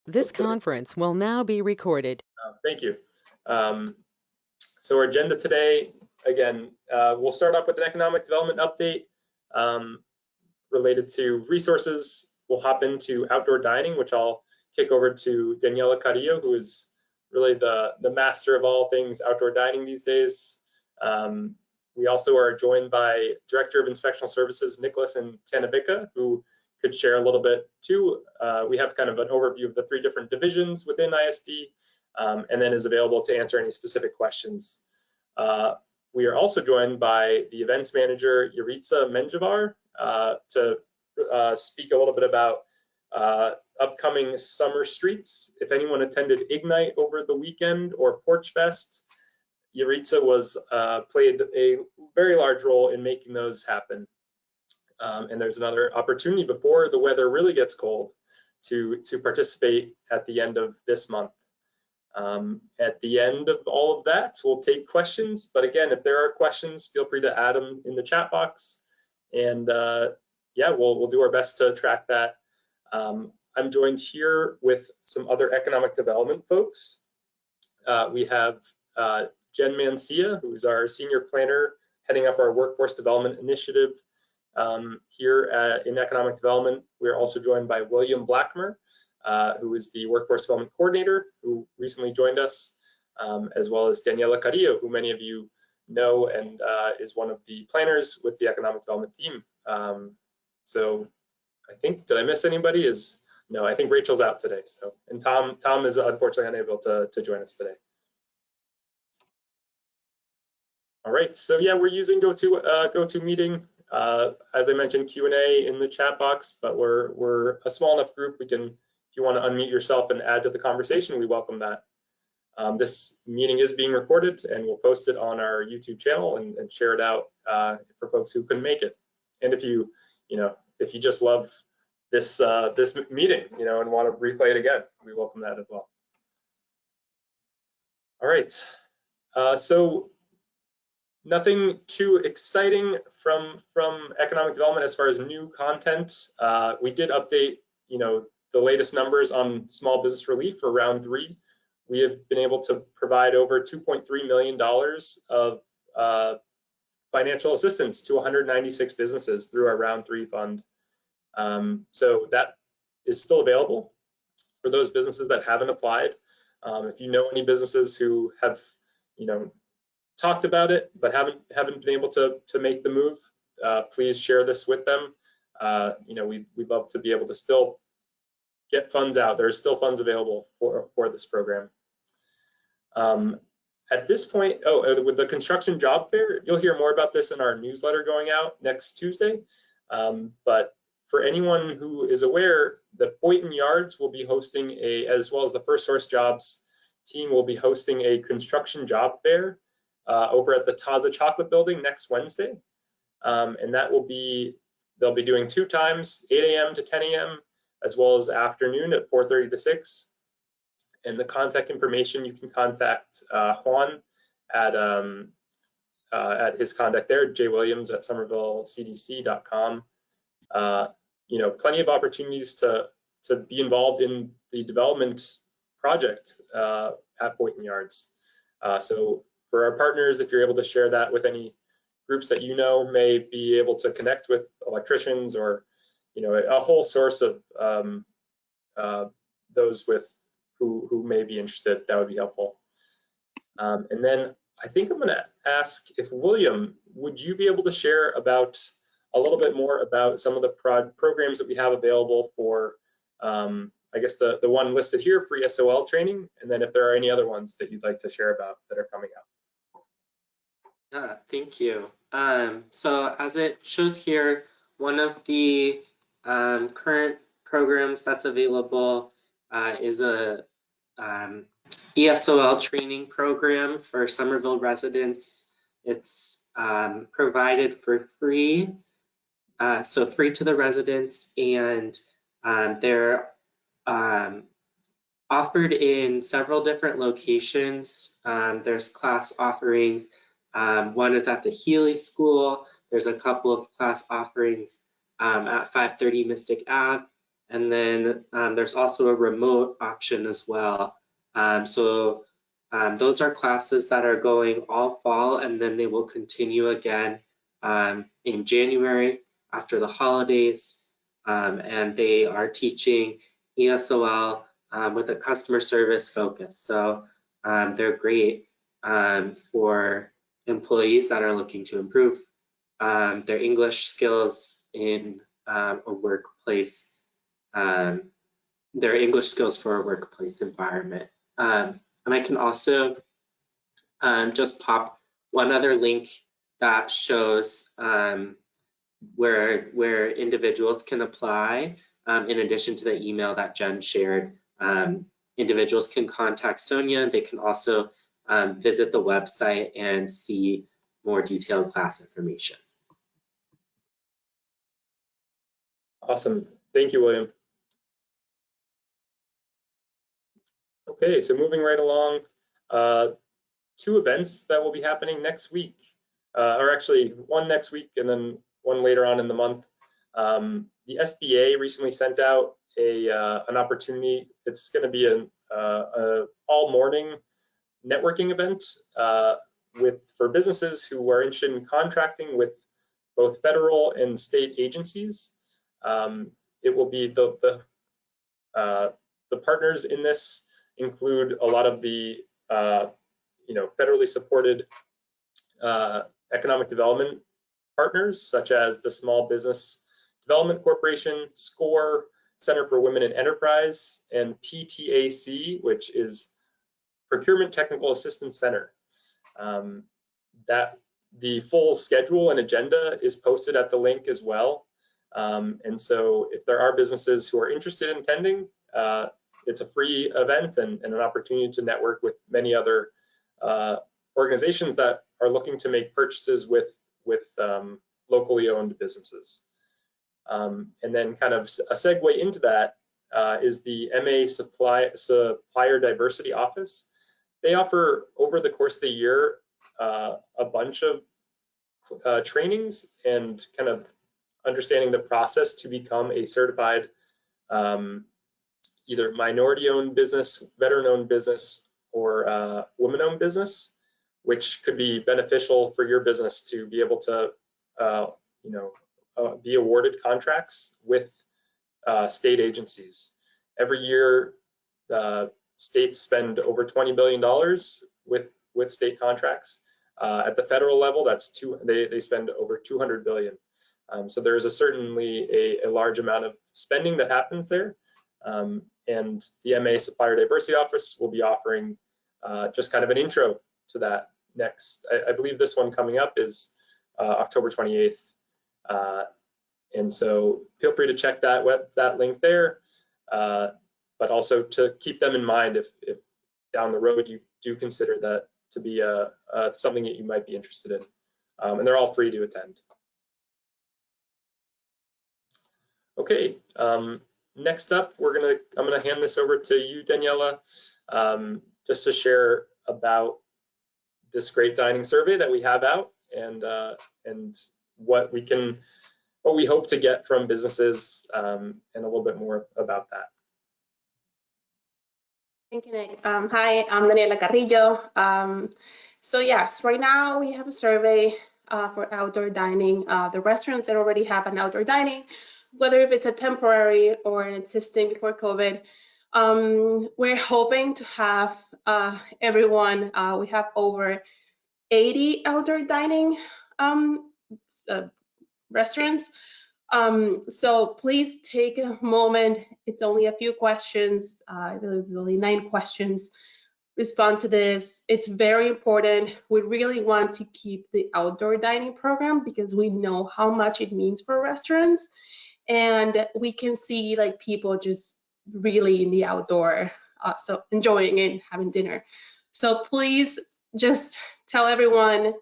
This conference will now be recorded. Thank you. So our agenda today, again, we'll start off with an economic development update related to resources. We'll hop into outdoor dining, which I'll kick over to Daniela Carrillo, who is really the master of all things outdoor dining these days. We also are joined by Director of Inspectional Services, Nicholas and Tanabica, who could share a little bit too. We have kind of an overview of the 3 different divisions within ISD, and then is available to answer any specific questions. We are also joined by the events manager, Yaritza Menjivar, to speak a little bit about upcoming summer streets. If anyone attended Ignite over the weekend or Porch Fest, Yaritza played a very large role in making those happen. And there's another opportunity before the weather really gets cold to participate at the end of this month. At the end of all of that, we'll take questions. But again, if there are questions, feel free to add them in the chat box. And yeah, we'll do our best to track that. I'm joined here with some other economic development folks. We have Jen Mancia, who's our senior planner heading up our workforce development initiative here in economic development. We're also joined by William Blackmer, who is the workforce development coordinator, who recently joined us, as well as Daniela Carrillo, who many of you know and is one of the planners with the economic development team. So I think, did I miss anybody? No, I think Rachel's out today. So, and Tom is unfortunately unable to join us today. All right, so yeah, we're using GoToMeeting. As I mentioned, Q&A in the chat box, but we're a small enough group. We can, if you want to unmute yourself and add to the conversation, we welcome that. This meeting is being recorded, and we'll post it on our YouTube channel and share it out for folks who couldn't make it. And if you just love this meeting, and want to replay it again, we welcome that as well. All right, so nothing too exciting from economic development as far as new content. We did update, the latest numbers on small business relief for round 3. We have been able to provide over $2.3 million of financial assistance to 196 businesses through our round 3 fund. So that is still available for those businesses that haven't applied. If you know any businesses who have, talked about it but haven't been able to make the move, please share this with them. We'd love to be able to still get funds out. There's still funds available for this program. At this point, with the construction job fair, you'll hear more about this in our newsletter going out next Tuesday. But for anyone who is aware, the Boynton Yards will be hosting as well as the First Source Jobs team will be hosting a construction job fair over at the Taza Chocolate Building next Wednesday. And that will be, they'll be doing 2 times, 8 a.m. to 10 a.m., as well as afternoon at 4:30 to 6. And the contact information, you can contact Juan at his contact there, jwilliams@somervillecdc.com. Plenty of opportunities to be involved in the development project at Boynton Yards. So for our partners, if you're able to share that with any groups that may be able to connect with electricians or a whole source of those who may be interested, that would be helpful. And then I think I'm going to ask if William, would you be able to share about a little bit more about some of the programs that we have available for, I guess the one listed here, free SOL training, and then if there are any other ones that you'd like to share about that are coming out. Thank you. So as it shows here, one of the current programs that's available is a ESOL training program for Somerville residents. It's provided for free, so free to the residents, and they're offered in several different locations. There's class offerings. One is at the Healy School. There's a couple of class offerings at 530 Mystic Ave. And then there's also a remote option as well. Those are classes that are going all fall, and then they will continue again in January after the holidays. And they are teaching ESOL with a customer service focus. So they're great for employees that are looking to improve their English skills in a workplace, their English skills for a workplace environment. And I can also just pop one other link that shows where individuals can apply. In addition to the email that Jen shared, individuals can contact Sonia. They can also visit the website and see more detailed class information. Awesome. Thank you, William. Okay, so moving right along, 2 events that will be happening next week, or actually one next week and then one later on in the month. The SBA recently sent out an opportunity. It's going to be an all morning networking event for businesses who are interested in contracting with both federal and state agencies. It will be the partners in this include a lot of the federally supported economic development partners, such as the Small Business Development Corporation, SCORE, Center for Women in Enterprise, and PTAC, which is Procurement Technical Assistance Center. That the full schedule and agenda is posted at the link as well. And so if there are businesses who are interested in attending, it's a free event and an opportunity to network with many other organizations that are looking to make purchases with locally owned businesses. And then kind of a segue into that is the MA Supplier Diversity Office. They offer over the course of the year a bunch of trainings and kind of understanding the process to become a certified either minority-owned business, veteran-owned business, or woman-owned business, which could be beneficial for your business to be able to, be awarded contracts with state agencies. Every year, states spend over $20 billion with state contracts. At the federal level, they spend over $200 billion. So there's certainly a large amount of spending that happens there. And the MA Supplier Diversity Office will be offering just kind of an intro to that next. I believe this one coming up is October 28th. And so feel free to check that link there, but also to keep them in mind if down the road you do consider that to be something that you might be interested in. And they're all free to attend. Okay, next up, I'm gonna hand this over to you, Daniela, just to share about this great dining survey that we have out and what we hope to get from businesses, and a little bit more about that. Thank you, Nick. Hi, I'm Daniela Carrillo. So yes, right now we have a survey for outdoor dining. The restaurants that already have an outdoor dining, whether if it's a temporary or an existing before COVID, we're hoping to have everyone. We have over 80 outdoor dining restaurants. So please take a moment. It's only a few questions. There's only 9 questions. Respond to this. It's very important. We really want to keep the outdoor dining program because we know how much it means for restaurants. And we can see like people just really in the outdoor, so enjoying it, having dinner. So please just tell everyone,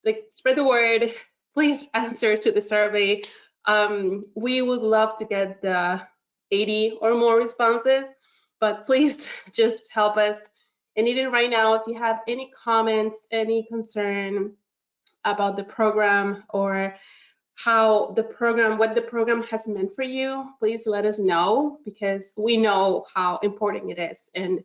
like spread the word, please answer to the survey. We would love to get the 80 or more responses, but please just help us. And even right now, if you have any comments, any concern about the program or how the program, what the program has meant for you, please let us know, because we know how important it is. And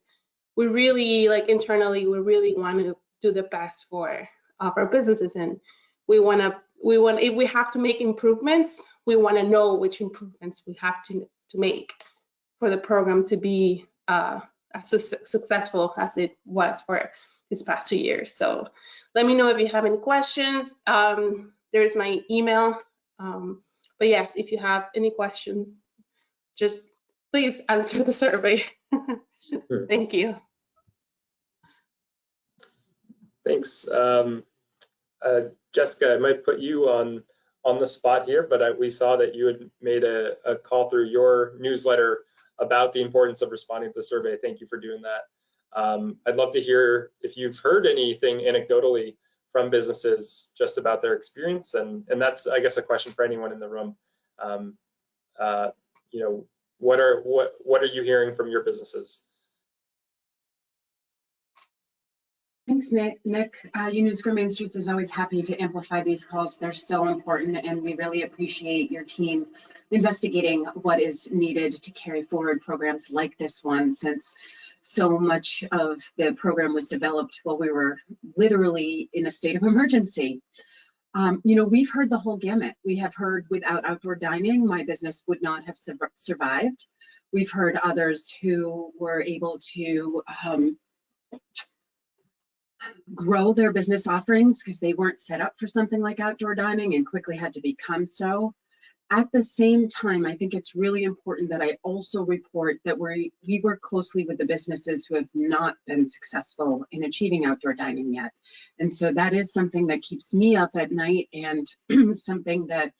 we really, like internally, we really want to do the best for our businesses. And if we have to make improvements, we want to know which improvements we have to make for the program to be as successful as it was for these past 2 years. So let me know if you have any questions. There's my email. But yes, if you have any questions, just please answer the survey. Sure. Thank you. Thanks. Jessica, I might put you on the spot here, but we saw that you had made a call through your newsletter about the importance of responding to the survey. Thank you for doing that. I'd love to hear if you've heard anything anecdotally from businesses just about their experience, and that's, I guess, a question for anyone in the room. You know, what are you hearing from your businesses? Thanks, Nick. Unions for Main Streets is always happy to amplify these calls. They're so important, and we really appreciate your team investigating what is needed to carry forward programs like this one, since so much of the program was developed while we were literally in a state of emergency. You know, we've heard the whole gamut. We have heard without outdoor dining, my business would not have survived. We've heard others who were able to grow their business offerings because they weren't set up for something like outdoor dining and quickly had to become so. At the same time, I think it's really important that I also report that we work closely with the businesses who have not been successful in achieving outdoor dining yet. And so that is something that keeps me up at night, and something that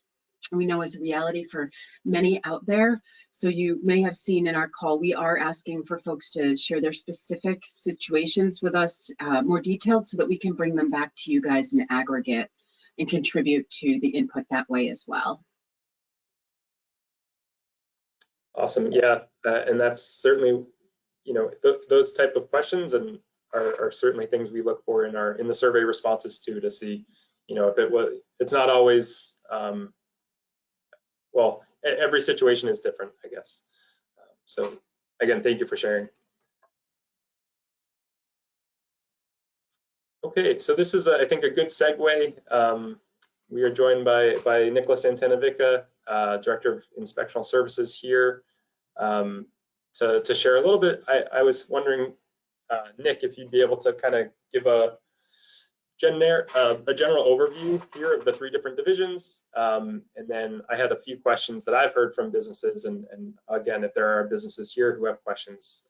we know is a reality for many out there. So you may have seen in our call, we are asking for folks to share their specific situations with us, more detailed, so that we can bring them back to you guys in aggregate and contribute to the input that way as well. Awesome. Yeah, and that's certainly, you know, those type of questions and are certainly things we look for in the survey responses too, to see, you know, if it's not always, well, every situation is different, I guess. So again, thank you for sharing. Okay, so this is, I think, a good segue. We are joined by Nicholas Antanavica, Director of Inspectional Services here, to share a little bit. I was wondering, Nick, if you'd be able to kind of give a general overview here of the 3 different divisions, and then I had a few questions that I've heard from businesses, and again, if there are businesses here who have questions,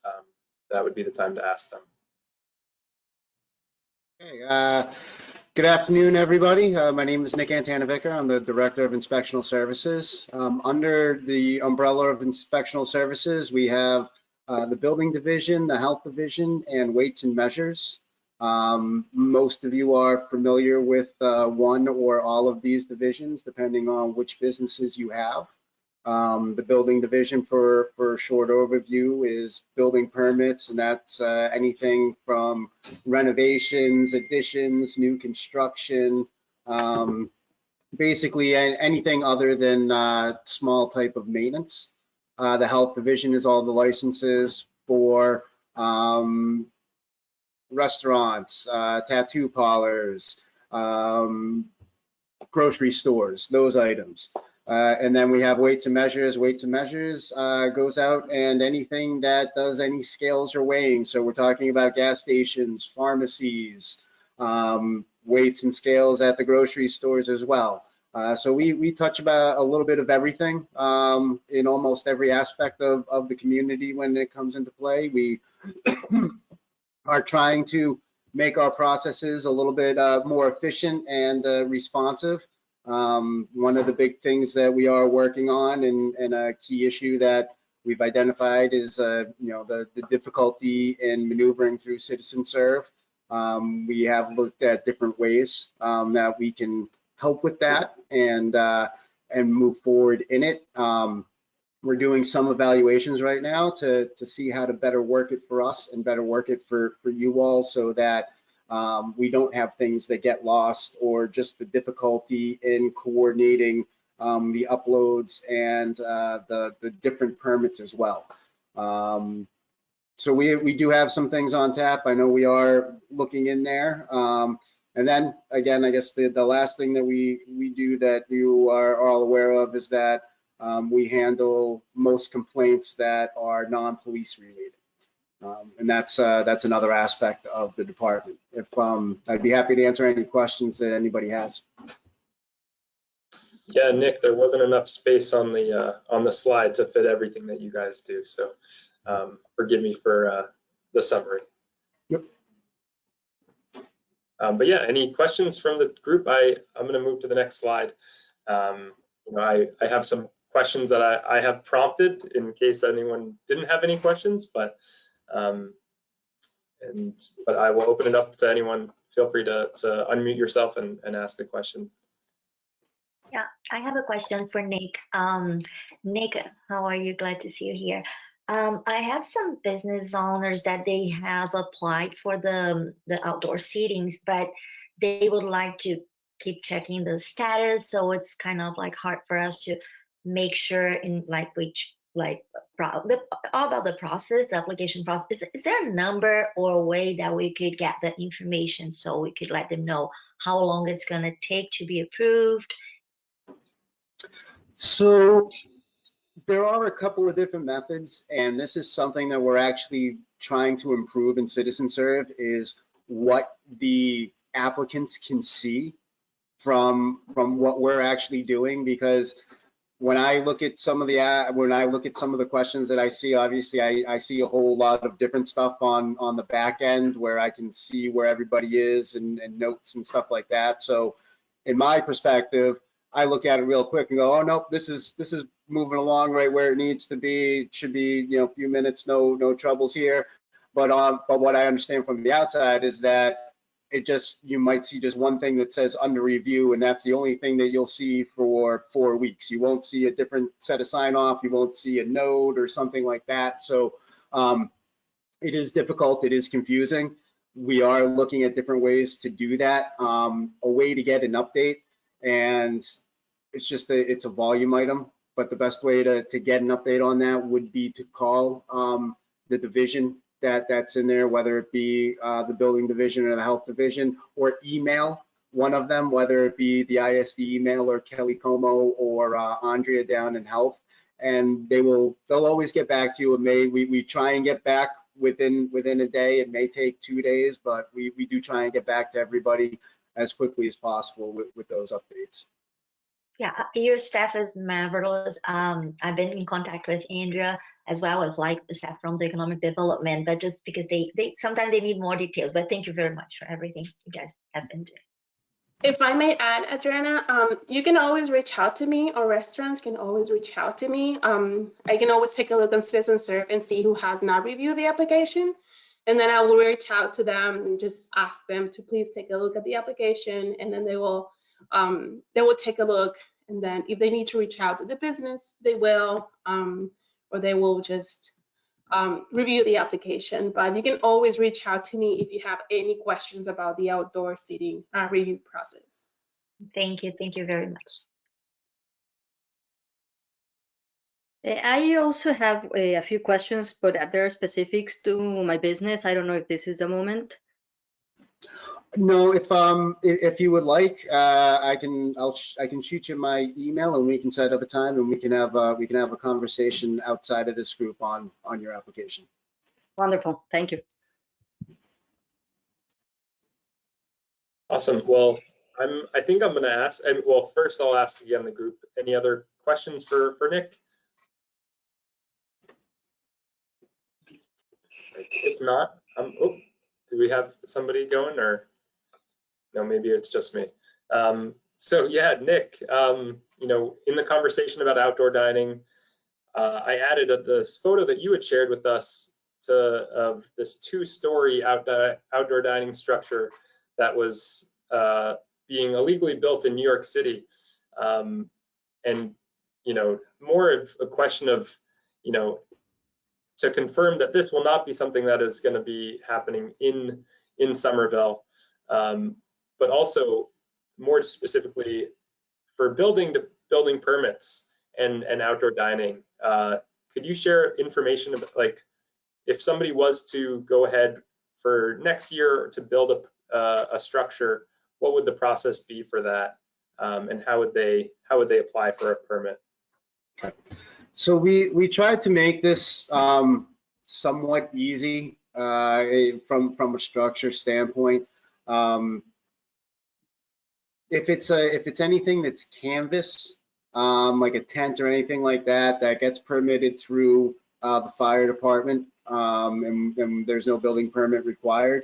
that would be the time to ask them. Okay, good afternoon, everybody. My name is Nick Antanavica. I'm the Director of Inspectional Services. Under the umbrella of Inspectional Services, we have the Building Division, the Health Division, and Weights and Measures. Most of you are familiar with one or all of these divisions, depending on which businesses you have. The Building Division, for a short overview, is building permits, and that's anything from renovations, additions, new construction, basically anything other than small type of maintenance. The Health Division is all the licenses for restaurants, tattoo parlors, grocery stores, those items. And then we have Weights and Measures. Weights and Measures goes out and anything that does any scales or weighing. So we're talking about gas stations, pharmacies, weights and scales at the grocery stores as well. So we touch about a little bit of everything in almost every aspect of the community when it comes into play. We are trying to make our processes a little bit more efficient and responsive. One of the big things that we are working on, and a key issue that we've identified, is you know, the difficulty in maneuvering through Citizen Serve. We have looked at different ways that we can help with that and move forward in it. We're doing some evaluations right now to see how to better work it for us and better work it for you all, so that we don't have things that get lost or just the difficulty in coordinating the uploads and the different permits as well. So we do have some things on tap. I know we are looking in there. And then again, I guess the last thing that we do that you are all aware of is that we handle most complaints that are non-police related. And that's another aspect of the department. If I'd be happy to answer any questions that anybody has. Yeah, Nick, there wasn't enough space on the slide to fit everything that you guys do. So forgive me for the summary. Yep. But yeah, any questions from the group? I'm going to move to the next slide. I have some questions that I have prompted in case anyone didn't have any questions, but I will open it up to anyone. Feel free to unmute yourself and ask a question. Yeah, I have a question for Nick. Nick, how are you? Glad to see you here. I have some business owners that they have applied for the outdoor seatings, but they would like to keep checking the status. So it's kind of like hard for us to make sure in all about the process, the application process. Is there a number or a way that we could get the information so we could let them know how long it's going to take to be approved? So there are a couple of different methods, and this is something that we're actually trying to improve in Citizen Serve, is what the applicants can see from what we're actually doing. Because when I look at some of the questions that I see, obviously I see a whole lot of different stuff on the back end where I can see where everybody is and notes and stuff like that. So in my perspective, I look at it real quick and go, oh no, this is moving along right where it needs to be. It should be, a few minutes, no troubles here. But what I understand from the outside is that you might see just one thing that says under review, and that's the only thing that you'll see for 4 weeks. You won't see a different set of sign off. You won't see a note or something like that. So it is difficult. It is confusing. We are looking at different ways to do that. A way to get an update, and it's a volume item, but the best way to get an update on that would be to call the division that's in there, whether it be the building division or the health division, or email one of them, whether it be the ISD email or Kelly Como or Andrea down in health, and they'll always get back to you. We try and get back within a day. It may take 2 days, but we do try and get back to everybody as quickly as possible with those updates. Yeah, your staff is marvelous. I've been in contact with Andrea as well as the staff from the economic development, but just because they sometimes they need more details. But thank you very much for everything you guys have been doing. If I may add, Adriana, you can always reach out to me, or restaurants can always reach out to me. I can always take a look on Citizen Serve and see who has not reviewed the application. And then I will reach out to them and just ask them to please take a look at the application, and then they will take a look. And then if they need to reach out to the business, they will, or they will just review the application. But you can always reach out to me if you have any questions about the outdoor seating review process. Thank you very much. I also have a few questions, but there are specifics to my business. I don't know if this is the moment. No, if you would like, I can shoot you my email and we can set up a time and we can have a conversation outside of this group on your application. Wonderful, thank you. Awesome. Well, I think I'm going to ask. Well, first I'll ask again the group. Any other questions for Nick? If not, oh, do we have somebody going, or no? Maybe it's just me. So yeah, Nick. In the conversation about outdoor dining, I added this photo that you had shared with us of this 2-story outdoor dining structure that was being illegally built in New York City, and more of a question of to confirm that this will not be something that is going to be happening in in Somerville, but also more specifically for building permits and outdoor dining. Could you share information about, like, if somebody was to go ahead for next year to build a structure, what would the process be for that, and how would they apply for a permit? So we tried to make this somewhat easy from a structure standpoint. If it's anything that's canvas, like a tent or anything like that, that gets permitted through the fire department, and there's no building permit required.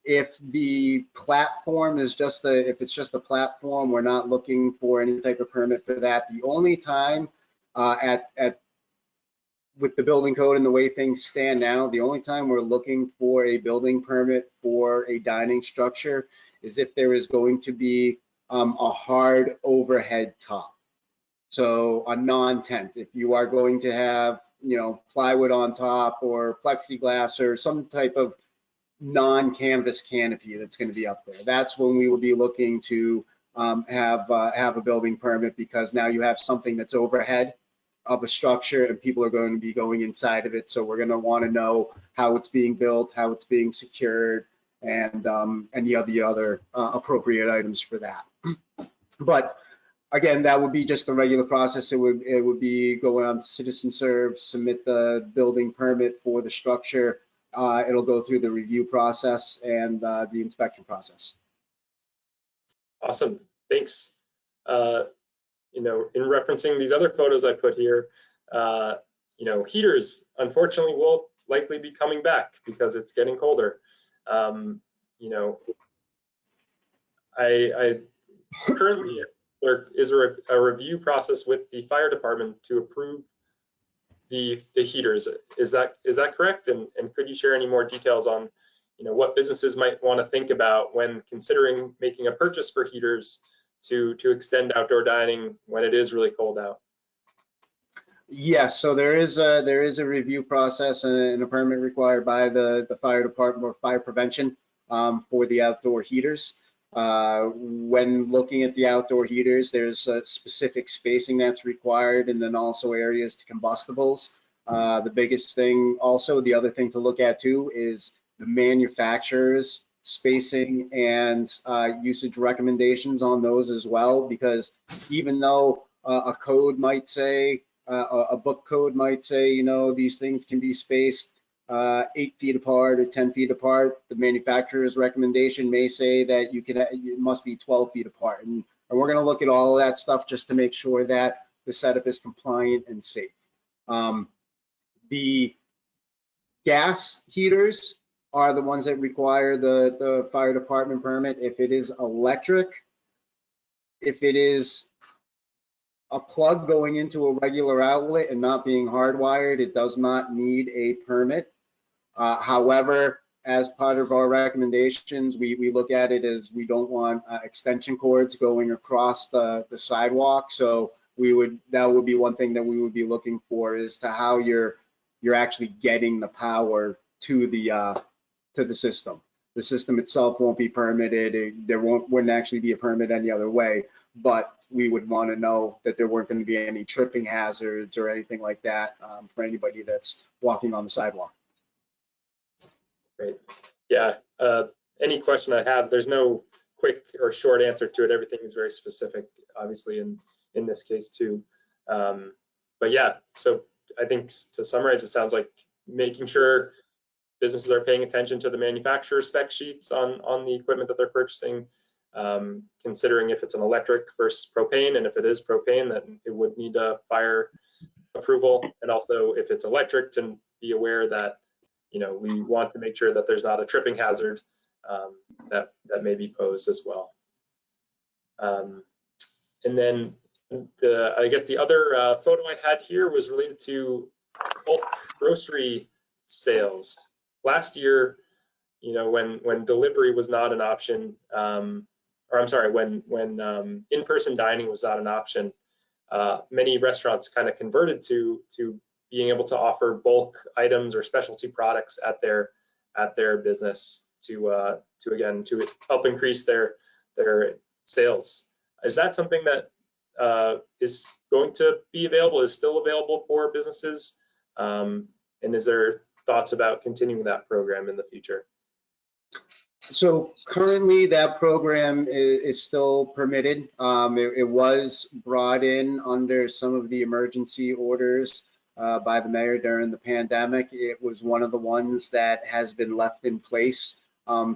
If the platform is if it's just a platform, we're not looking for any type of permit for that. The only time with the building code and the way things stand now, the only time we're looking for a building permit for a dining structure is if there is going to be a hard overhead top. So a non-tent, if you are going to have, plywood on top or plexiglass or some type of non-canvas canopy that's going to be up there, that's when we would be looking to have a building permit, because now you have something that's overhead of a structure and people are going to be going inside of it. So we're going to want to know how it's being built, how it's being secured, and any of the other appropriate items for that. But again, that would be just the regular process. It would be going on to Citizen Serve, submit the building permit for the structure. It'll go through the review process and the inspection process. Awesome, thanks. In referencing these other photos I put here, heaters unfortunately will likely be coming back because it's getting colder. I currently, there is a review process with the fire department to approve the heaters. Is that correct? And could you share any more details on what businesses might want to think about when considering making a purchase for heaters to extend outdoor dining when it is really cold out? Yes, so there is a review process and a permit required by the fire department or fire prevention for the outdoor heaters. When looking at the outdoor heaters, there's a specific spacing that's required, and then also areas to combustibles. The biggest thing, also the other thing to look at too, is the manufacturer's spacing and usage recommendations on those as well, because even though a code might say, a book code might say, these things can be spaced 8 feet apart or 10 feet apart, the manufacturer's recommendation may say that it must be 12 feet apart. And we're going to look at all of that stuff just to make sure that the setup is compliant and safe. The gas heaters are the ones that require the fire department permit. If it is electric, if it is a plug going into a regular outlet and not being hardwired, it does not need a permit. However, as part of our recommendations, we look at it as we don't want extension cords going across the sidewalk. So that would be one thing that we would be looking for, as to how you're actually getting the power to the system. The system itself won't be permitted. There wouldn't actually be a permit any other way, but we would want to know that there weren't going to be any tripping hazards or anything like that for anybody that's walking on the sidewalk. Great. Yeah. Any question I have, there's no quick or short answer to it. Everything is very specific, obviously, in this case too. But yeah, so I think to summarize, it sounds like making sure businesses are paying attention to the manufacturer spec sheets on the equipment that they're purchasing, considering if it's an electric versus propane, and if it is propane, then it would need a fire approval, and also if it's electric, to be aware that we want to make sure that there's not a tripping hazard that may be posed as well. And then I guess the other photo I had here was related to bulk grocery sales. Last year, when delivery was not an option, or I'm sorry, when in-person dining was not an option, many restaurants kind of converted to being able to offer bulk items or specialty products at their business. to help increase their sales. Is that something that is going to be available, is still available for businesses? And is there thoughts about continuing that program in the future? So currently that program is still permitted. It was brought in under some of the emergency orders by the mayor during the pandemic. It was one of the ones that has been left in place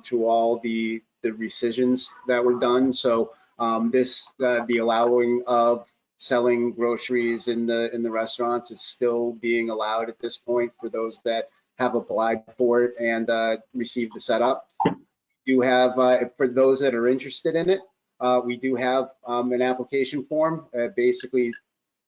through all the rescissions that were done. So the allowing of selling groceries in the restaurants is still being allowed at this point for those that have applied for it and received the setup. You have, for those that are interested in it, we do have an application form. Basically,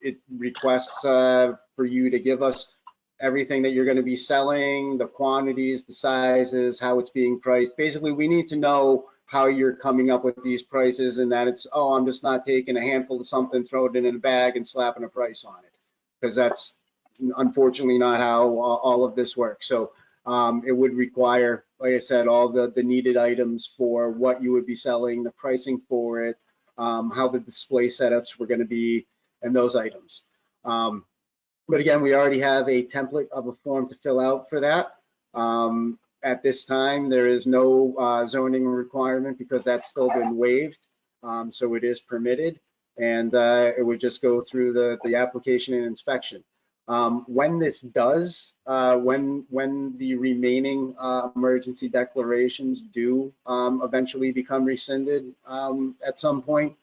it requests for you to give us everything that you're going to be selling, the quantities, the sizes, how it's being priced. Basically, we need to know how you're coming up with these prices, and that it's, oh, I'm just not taking a handful of something, throwing it in a bag and slapping a price on it, because that's unfortunately not how all of this works. So it would require, like I said, all the needed items for what you would be selling, the pricing for it, how the display setups were going to be, and those items. But again, we already have a template of a form to fill out for that. At this time, there is no zoning requirement because that's still been waived. So it is permitted, and it would just go through the application and inspection. When this does, when the remaining emergency declarations do eventually become rescinded at some point,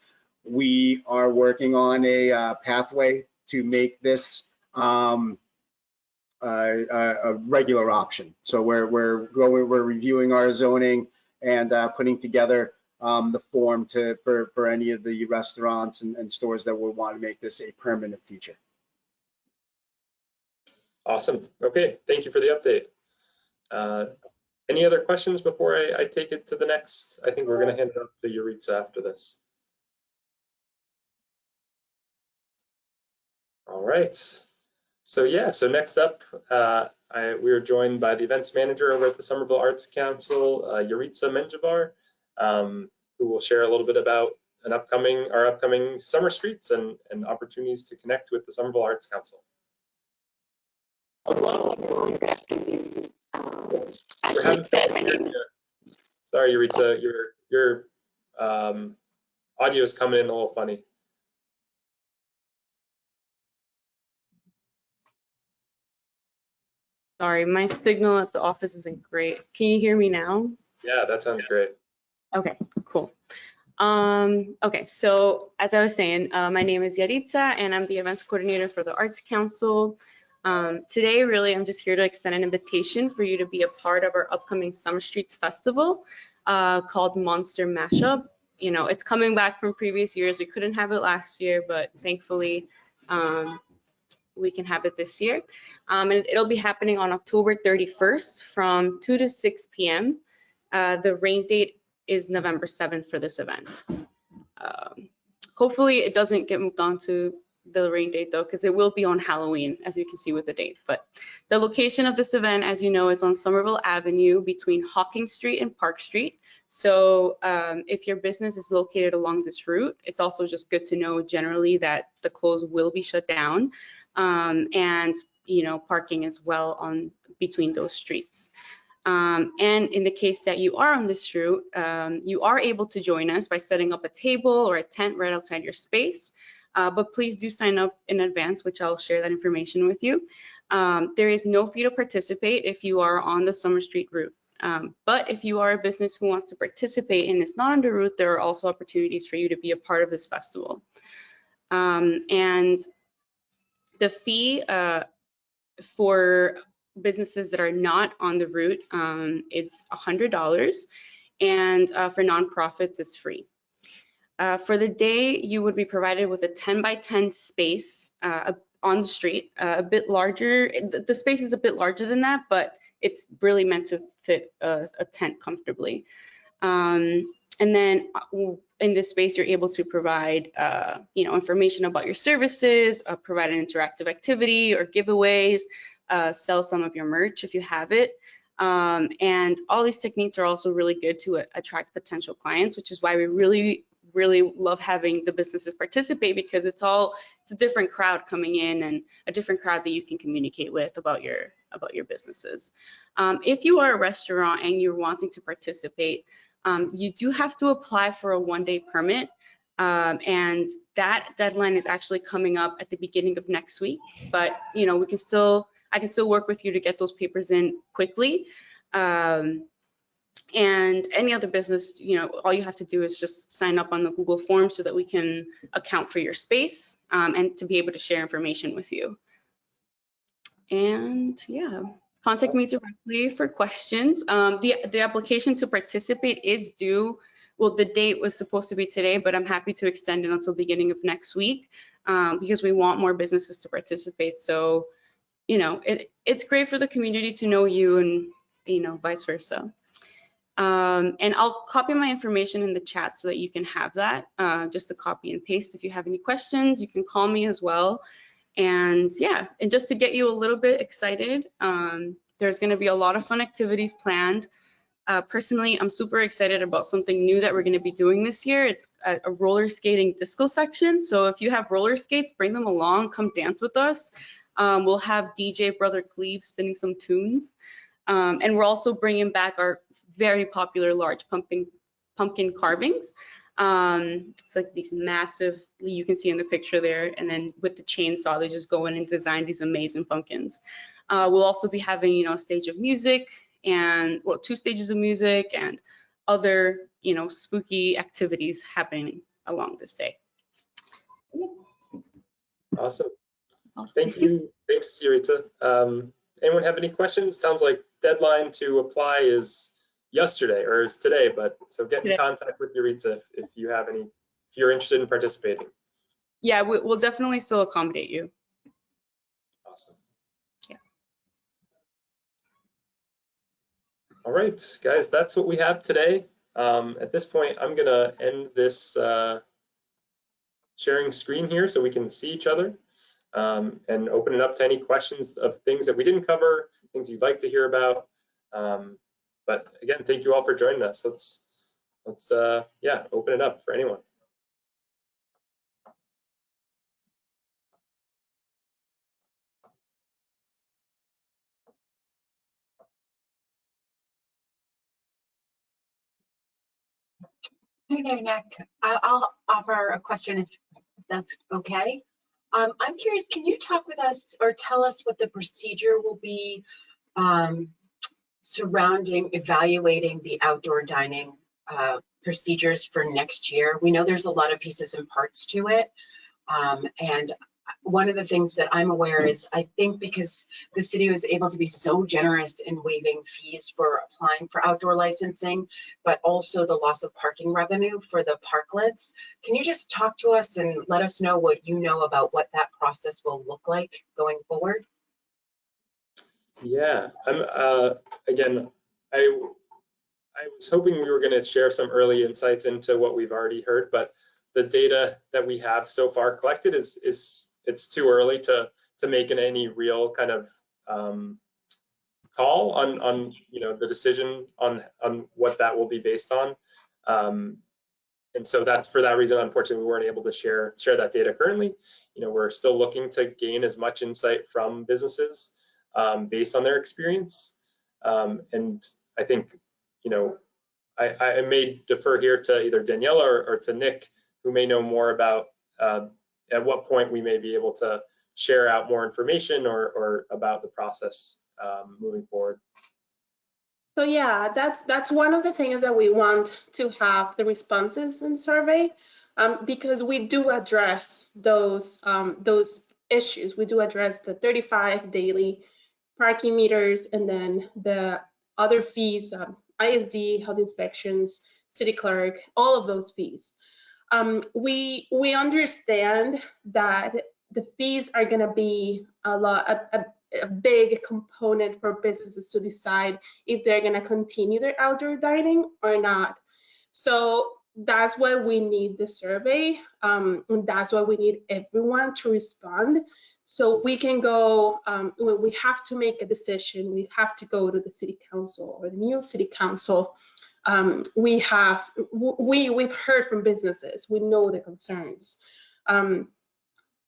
we are working on a pathway to make this a regular option. So we're reviewing our zoning and putting together the form for any of the restaurants and stores that will want to make this a permanent feature. Awesome. Okay, thank you for the update. Any other questions before I take it to the next? I think we're going to hand it up to Yuritsa after this. All right. So yeah, so next up, we are joined by the events manager over at the Somerville Arts Council, Yuritsa Menjivar, who will share a little bit about our upcoming summer streets and opportunities to connect with the Somerville Arts Council. Hello, everyone. Good afternoon. As Nick said, my name is... Sorry, Yuritsa, your audio is coming in a little funny. Sorry, my signal at the office isn't great. Can you hear me now? Yeah, that sounds great. Okay, cool. Okay, so as I was saying, my name is Yuritsa and I'm the events coordinator for the Arts Council. Today, really, I'm just here to extend an invitation for you to be a part of our upcoming Summer Streets Festival called Monster Mashup. You know, it's coming back from previous years. We couldn't have it last year, but thankfully, we can have it this year. And it'll be happening on October 31st from 2 to 6 p.m. The rain date is November 7th for this event. Hopefully it doesn't get moved on to the rain date though, because it will be on Halloween, as you can see with the date. But the location of this event, as you know, is on Somerville Avenue between Hawking Street and Park Street. So if your business is located along this route, it's also just good to know generally that the close will be shut down. And you know, parking as well on between those streets. And in the case that you are on this route, you are able to join us by setting up a table or a tent right outside your space. But please do sign up in advance, which I'll share that information with you. There is no fee to participate if you are on the Summer Street route. But if you are a business who wants to participate and is not on the route, there are also opportunities for you to be a part of this festival. And the fee for businesses that are not on the route is $100, and for nonprofits it's free. For the day, you would be provided with a 10 by 10 space on the street, a bit larger. The space is a bit larger than that, but it's really meant to fit a tent comfortably. And then in this space, you're able to provide, you know, information about your services, provide an interactive activity or giveaways, sell some of your merch if you have it. And all these techniques are also really good to attract potential clients, which is why we really love having the businesses participate, because it's a different crowd coming in and a different crowd that you can communicate with about your businesses. If you are a restaurant and you're wanting to participate, you do have to apply for a one-day permit, and that deadline is actually coming up at the beginning of next week. But you know, I can still work with you to get those papers in quickly. And any other business, you know, all you have to do is just sign up on the Google form so that we can account for your space, and to be able to share information with you. And yeah, contact me directly for questions. The application to participate is due. Well, the date was supposed to be today, but I'm happy to extend it until beginning of next week, because we want more businesses to participate. So, you know, it's great for the community to know you, and you know, vice versa. And I'll copy my information in the chat so that you can have that, just to copy and paste. If you have any questions, you can call me as well. And yeah, and just to get you a little bit excited, there's going to be a lot of fun activities planned. Personally, I'm super excited about something new that we're going to be doing this year. It's a roller skating disco section. So if you have roller skates, bring them along, come dance with us. We'll have DJ Brother Cleve spinning some tunes. And we're also bringing back our very popular large pumpkin carvings. It's like these massive, you can see in the picture there, and then with the chainsaw, they just go in and design these amazing pumpkins. We'll also be having, you know, a stage of music, and well, 2 stages of music and other, you know, spooky activities happening along this day. Awesome. Thank you. Thanks, Eureka. Anyone have any questions? Sounds like deadline to apply is yesterday, or is today, but so get in contact with Eureka if you have any, if you're interested in participating. Yeah, we'll definitely still accommodate you. Awesome. Yeah. All right, guys, that's what we have today. At this point, I'm gonna end this sharing screen here so we can see each other, and open it up to any questions of things that we didn't cover, things you'd like to hear about. But again, thank you all for joining us. Let's yeah, open it up for anyone. Hey there, Nick. I'll offer a question if that's okay. I'm curious, can you talk with us or tell us what the procedure will be surrounding evaluating the outdoor dining procedures for next year? We know there's a lot of pieces and parts to it. And one of the things that I'm aware is, I think because the city was able to be so generous in waiving fees for applying for outdoor licensing, but also the loss of parking revenue for the parklets. Can you just talk to us and let us know what you know about what that process will look like going forward? Yeah, again, I was hoping we were going to share some early insights into what we've already heard, but the data that we have so far collected it's too early to make any real kind of call on you know, the decision on what that will be based on. And so that's for that reason, unfortunately, we weren't able to share that data currently. You know, we're still looking to gain as much insight from businesses based on their experience. And I think, you know, I may defer here to either Daniela or to Nick, who may know more about at what point we may be able to share out more information or about the process moving forward. So yeah, that's one of the things that we want to have the responses in the survey, because we do address those issues. We do address the 35 daily parking meters, and then the other fees, ISD, health inspections, city clerk, all of those fees. We understand that the fees are going to be a big component for businesses to decide if they're going to continue their outdoor dining or not. So that's why we need the survey, and that's why we need everyone to respond So we can go, when we have to make a decision, we have to go to the city council or the new city council. We've heard from businesses, we know the concerns.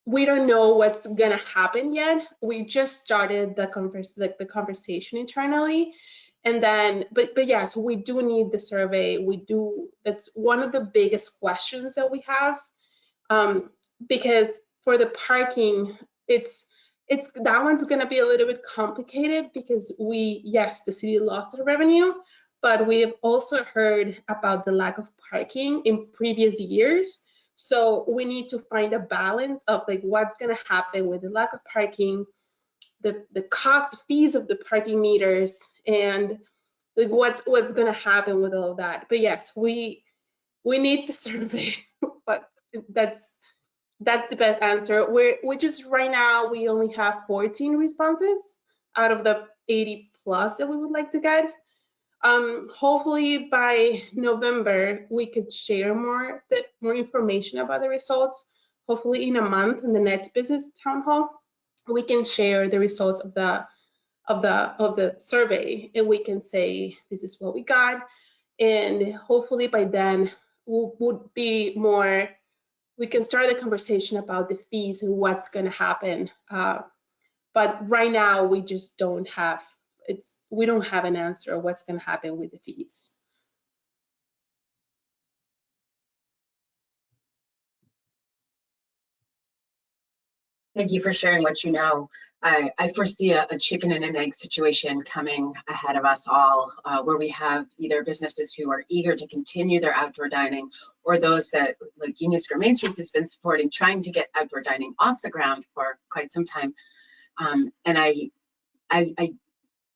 We don't know what's gonna happen yet. We just started the conversation internally. And then, but yes, we do need the survey. That's one of the biggest questions that we have. Because for the parking, that one's gonna be a little bit complicated because yes, the city lost the revenue, but we have also heard about the lack of parking in previous years. So we need to find a balance of like what's gonna happen with the lack of parking, the cost fees of the parking meters, and like what's gonna happen with all of that. But yes, we need the survey, but that's the best answer. Which is right now we only have 14 responses out of the 80 plus that we would like to get. Hopefully by November we could share more information about the results. Hopefully in a month, in the next business town hall, we can share the results of the survey, and we can say this is what we got, and hopefully by then we can start the conversation about the fees and what's going to happen. But right now we just don't have an answer of what's going to happen with the fees. Thank you for sharing what you know. I foresee a chicken and an egg situation coming ahead of us all, where we have either businesses who are eager to continue their outdoor dining, or those that, like Union Square Main Street has been supporting, trying to get outdoor dining off the ground for quite some time. And I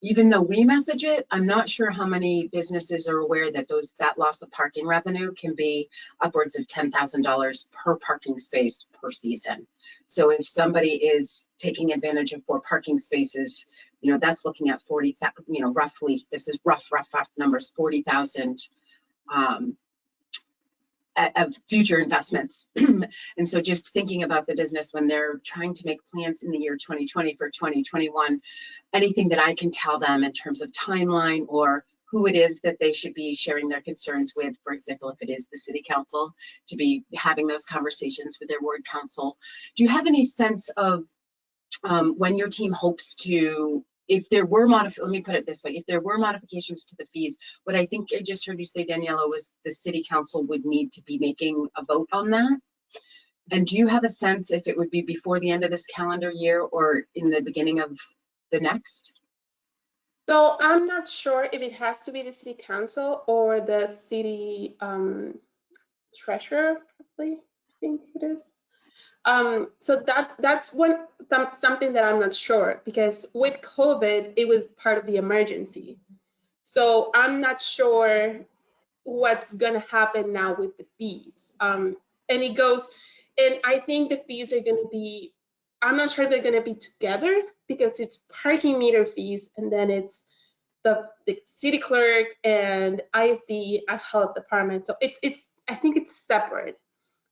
even though we message it, I'm not sure how many businesses are aware that that loss of parking revenue can be upwards of $10,000 per parking space per season. So if somebody is taking advantage of 4 parking spaces, that's looking at 40,000, roughly, this is rough numbers, 40,000 of future investments. And so just thinking about the business when they're trying to make plans in the year 2020 for 2021, anything that I can tell them in terms of timeline or who it is that they should be sharing their concerns with, for example, if it is the city council, to be having those conversations with their ward council. Do you have any sense of when your team hopes to, if there were let me put it this way, if there were modifications to the fees, what I think I just heard you say, Daniela, was the city council would need to be making a vote on that? And do you have a sense if it would be before the end of this calendar year or in the beginning of the next? So I'm not sure if it has to be the city council or the city treasurer, probably, I think it is. So that's something that I'm not sure, because with COVID, it was part of the emergency. So I'm not sure what's gonna happen now with the fees. And I think the fees are gonna be, I'm not sure they're gonna be together, because it's parking meter fees and then it's the city clerk and ISD health department. So I think it's separate.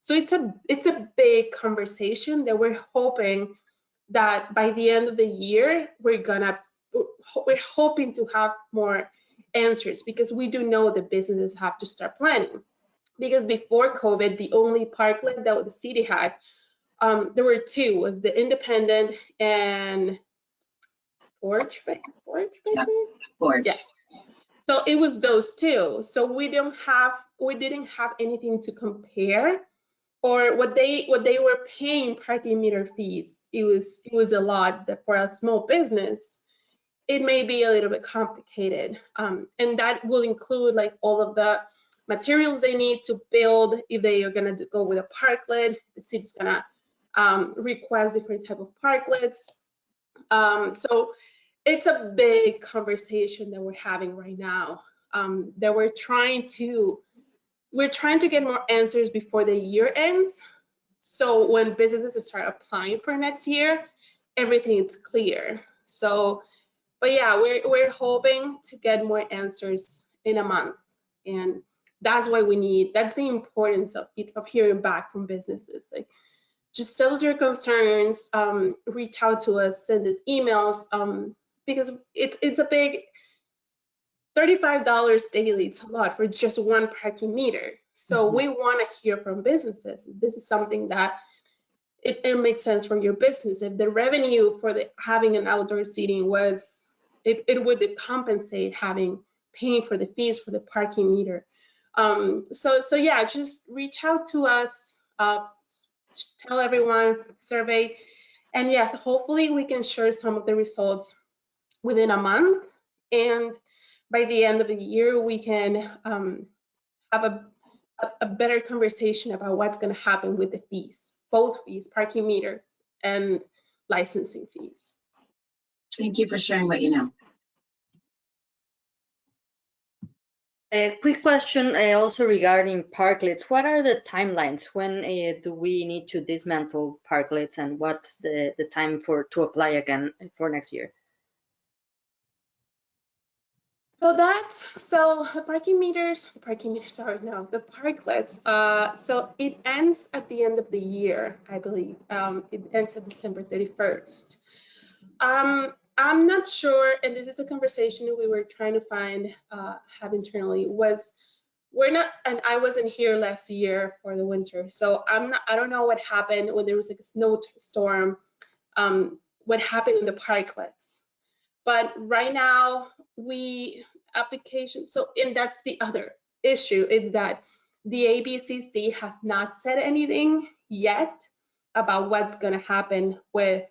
So it's a big conversation that we're hoping that by the end of the year, we're hoping to have more answers, because we do know the businesses have to start planning. Because before COVID, the only parklet that the city had, there were 2, was the Independent and Forge. Yeah, Forge. Yes. So it was those 2. So we didn't have anything to compare, or what they were paying parking meter fees. It was a lot that for a small business, it may be a little bit complicated. And that will include like all of the materials they need to build. If they are gonna go with a parklet, the city's gonna request different type of parklets. So it's a big conversation that we're having right now, that we're trying to get more answers before the year ends. So when businesses start applying for next year, everything is clear. So, but yeah, we're hoping to get more answers in a month. And that's why that's the importance of hearing back from businesses. Like, just tell us your concerns, reach out to us, send us emails, because it's a big $35 daily. It's a lot for just one parking meter. So we want to hear from businesses. This is something that it makes sense for your business. If the revenue for having an outdoor seating was, it would compensate paying for the fees for the parking meter. So yeah, just reach out to us, tell everyone, survey, and yes, hopefully we can share some of the results within a month, and by the end of the year we can have a better conversation about what's going to happen with the fees, both fees, parking meters and licensing fees. Thank you for sharing what you know. A quick question also regarding parklets. What are the timelines? When do we need to dismantle parklets, and what's the time to apply again for next year? So the parklets, so it ends at the end of the year, I believe. It ends at December 31st. I'm not sure, and this is a conversation we were trying to have internally, and I wasn't here last year for the winter, so I don't know what happened when there was like a snowstorm, what happened in the parklets. But right now, and that's the other issue, is that the ABCC has not said anything yet about what's going to happen with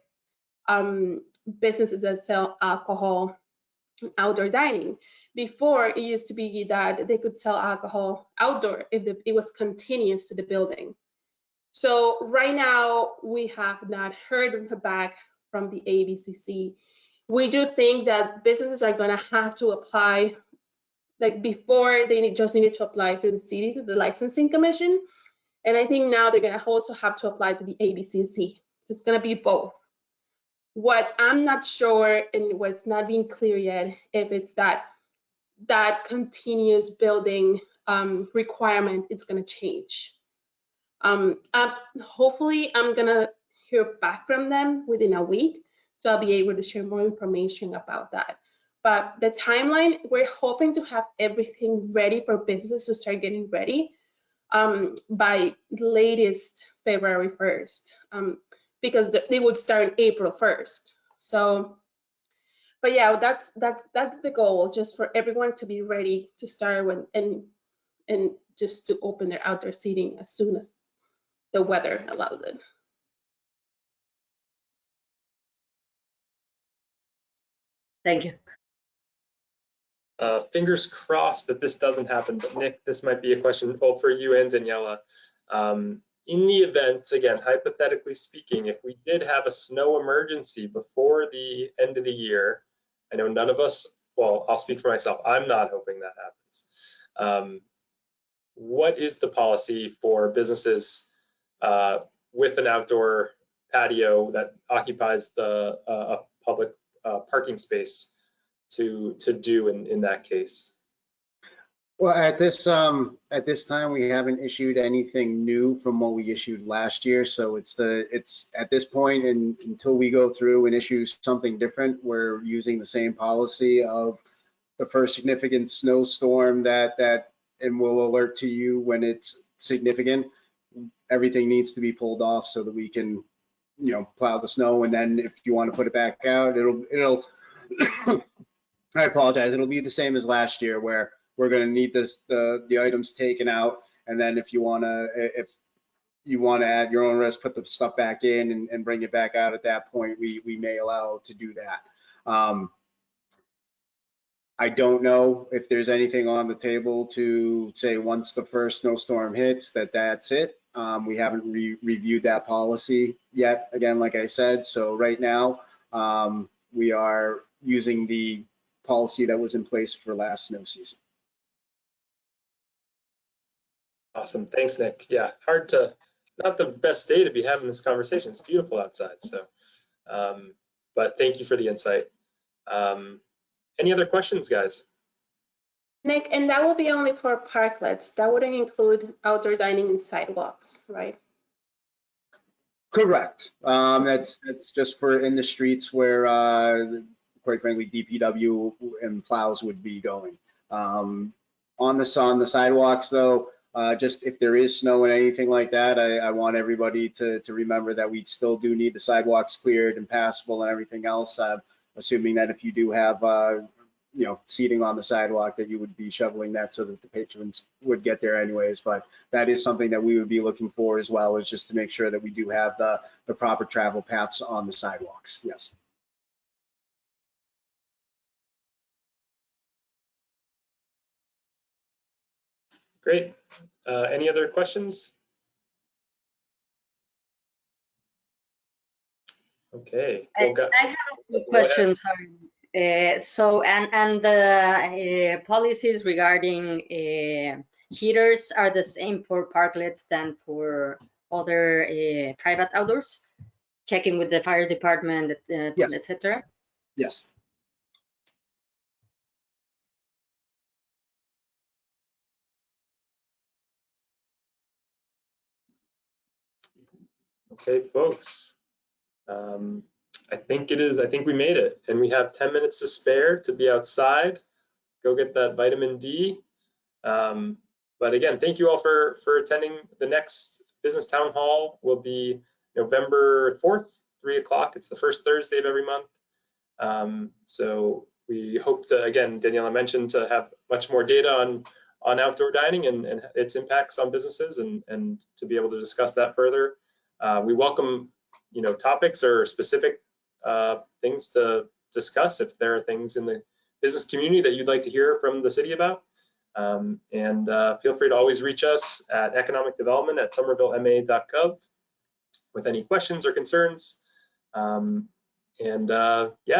businesses that sell alcohol and outdoor dining. Before, it used to be that they could sell alcohol outdoor if it was continuous to the building. So right now, we have not heard back from the ABCC. We do think that businesses are going to have to apply, like before they just needed to apply through the city to the licensing commission. And I think now they're going to also have to apply to the ABCC. It's going to be both. What I'm not sure, and what's not being clear yet, if it's that continuous building requirement is going to change. Hopefully, I'm going to hear back from them within a week, so I'll be able to share more information about that. But the timeline, we're hoping to have everything ready for businesses to start getting ready by latest February 1st, because they would start April 1st. So, but yeah, that's the goal, just for everyone to be ready to start and just to open their outdoor seating as soon as the weather allows it. Thank you. Fingers crossed that this doesn't happen, but Nick, this might be a question both for you and Daniela. In the event, again, hypothetically speaking, if we did have a snow emergency before the end of the year, I know none of us, well, I'll speak for myself, I'm not hoping that happens. What is the policy for businesses with an outdoor patio that occupies the public parking space to do in that case? Well, at this time, we haven't issued anything new from what we issued last year. So it's at this point, and until we go through and issue something different, we're using the same policy of the first significant snowstorm and we'll alert to you when it's significant. Everything needs to be pulled off so that we can, plow the snow. And then if you want to put it back out, it'll I apologize. It'll be the same as last year, where we're going to need the items taken out, and then if you want to add your own risk, put the stuff back in and bring it back out at that point, we may allow to do that. I don't know if there's anything on the table to say once the first snowstorm hits that's it. We haven't reviewed that policy yet, again, like I said. So right now, we are using the policy that was in place for last snow season. Awesome, thanks, Nick. Yeah, not the best day to be having this conversation. It's beautiful outside, so, but thank you for the insight. Any other questions, guys? Nick, and that will be only for parklets. That wouldn't include outdoor dining and sidewalks, right? Correct. That's just for in the streets where, quite frankly, DPW and plows would be going. On the sidewalks, though, just if there is snow and anything like that, I want everybody to remember that we still do need the sidewalks cleared and passable and everything else. Assuming that if you do have, seating on the sidewalk, that you would be shoveling that so that the patrons would get there anyways. But that is something that we would be looking for as well, is just to make sure that we do have the proper travel paths on the sidewalks. Yes. Great. Any other questions? Okay. I have a few questions. So, and the policies regarding heaters are the same for parklets than for other private outdoors? Checking with the fire department, Yes. etc. Yes. Okay, folks. I think we made it, and we have 10 minutes to spare to be outside. Go get that vitamin D. But again, thank you all for attending. The next business town hall will be November 4th, 3 o'clock. It's the first Thursday of every month. So we hope to, again, Daniela mentioned, to have much more data on outdoor dining and its impacts on businesses, and to be able to discuss that further. We welcome, topics or specific things to discuss if there are things in the business community that you'd like to hear from the city about. And feel free to always reach us at economicdevelopment@somervillema.gov with any questions or concerns. Yeah,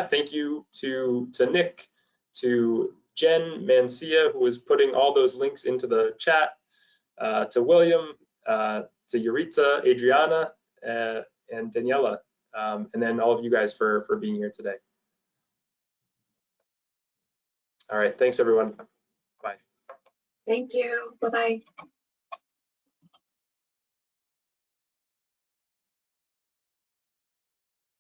thank you to Nick, to Jen Mancia, who is putting all those links into the chat, to William, to Yuritsa, Adriana, and Daniela, and then all of you guys for being here today. All right, thanks everyone. Bye. Thank you. Bye-bye.